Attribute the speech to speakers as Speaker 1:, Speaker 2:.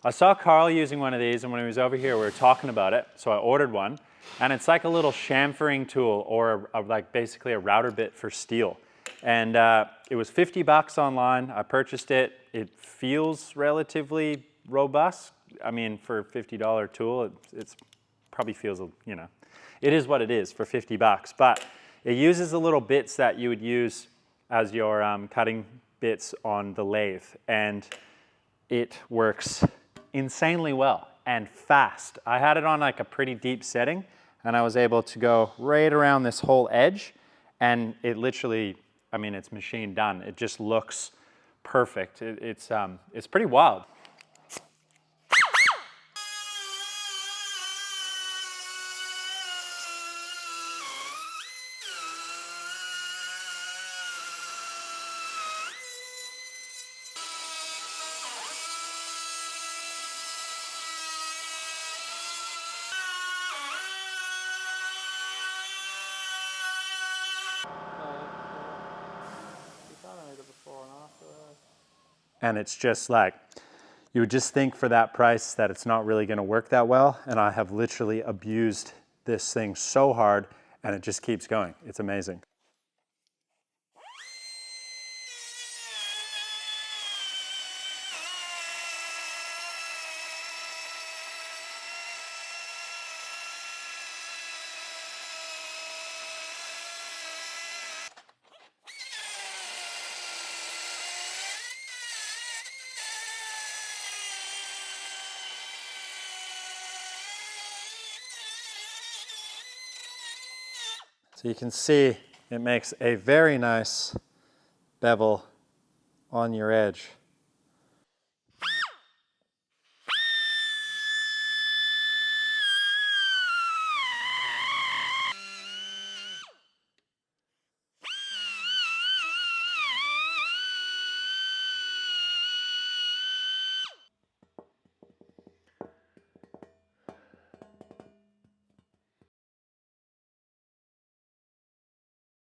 Speaker 1: I saw Carl using one of these, and when he was over here, we were talking about it, so I ordered one. And it's like a little chamfering tool, or like basically a router bit for steel. And it was 50 bucks online. I purchased it. It feels relatively robust. I mean, for a $50 tool, it's probably feels, you know, it is what it is for 50 bucks. But it uses the little bits that you would use as your cutting bits on the lathe. And it works insanely well and fast. I had it on like a pretty deep setting, and I was able to go right around this whole edge, and it literally, I mean, it's machine done. It just looks perfect. It's pretty wild. And it's just like, you would just think for that price that it's not really gonna work that well, and I have literally abused this thing so hard, and it just keeps going. It's amazing. So you can see it makes a very nice bevel on your edge.